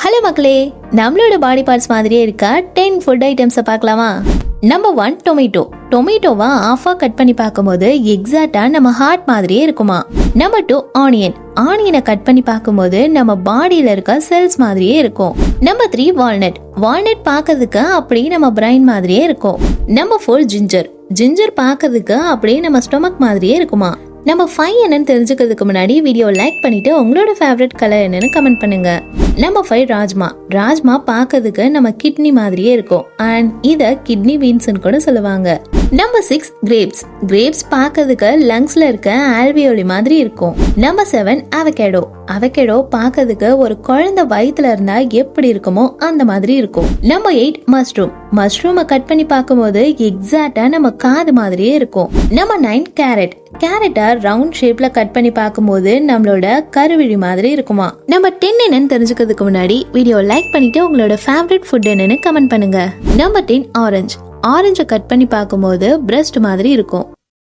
Hello மக்களே, நம்மளோட body parts மாதிரியே இருக்கா 10 ஃபுட் ஐட்டம்ஸை பார்க்கலாமா? Number 1 tomato. டொமேட்டோவா ஆஃபா கட் பண்ணி பார்க்கும்போது எக்ஸாக்டா நம்ம ஹார்ட் மாதிரியே இருக்குமா. Number 2 onion. ஆனியனை கட் பண்ணி பார்க்கும்போது நம்ம பாடியில இருக்க செல்ஸ் மாதிரியே இருக்கும். Number 3 walnut. வால்நட் பார்க்கறதுக்கு அப்படியே நம்ம பிரைன் மாதிரியே இருக்கும். Number 4 ginger. ஜிஞ்சர் பார்க்கறதுக்கு அப்படியே நம்ம ஸ்டொமக் மாதிரியே இருக்குமா. நம்பர் 5 என்னன்னு தெரிஞ்சுக்கிறதுக்கு முன்னாடி வீடியோ லைக் பண்ணிட்டு உங்களோட ஃபேவரட் கலர் என்னன்னு கமெண்ட் பண்ணுங்க. நம்பர் 5 ராஜ்மா. ராஜ்மா பார்க்கறதுக்கு நம்ம கிட்னி மாதிரியே இருக்கும் அண்ட் இத கிட்னி பீன்ஸ்னு கூட சொல்லுவாங்க. Number 6 grapes. கிரேப்ஸ் பார்க்கறதுக்கு லங்ஸ்ல இருக்க ஆல்வியோலி மாதிரி இருக்கும். Number 7 avocado. அவகேடோ பார்க்கறதுக்கு ஒரு குழந்தை வயித்துல இருந்தா எப்படி இருக்குமோ அந்த மாதிரி இருக்கும். Number 8 mushroom. மஷ்ரூமை கட் பண்ணி பார்க்கும்போது எக்ஸாக்டா நம்ம காது மாதிரியே இருக்கும். Number 9 carrot. கேரட்டை ரவுண்ட் ஷேப்ல கட் பண்ணி பார்க்கும்போது நம்மளோட கருவிழி மாதிரி இருக்குமா. நம்பர் 10 என்னன்னு தெரிஞ்சுக்கிறதுக்கு முன்னாடி வீடியோ லைக் பண்ணிட்டு உங்களோட ஃபேவரட் ஃபுட் என்னன்னு கமெண்ட் பண்ணுங்க. Number 10 orange. ஆரஞ்சை கட் பண்ணி பார்க்கும்போது பிரஸ்ட் மாதிரி இருக்கும்.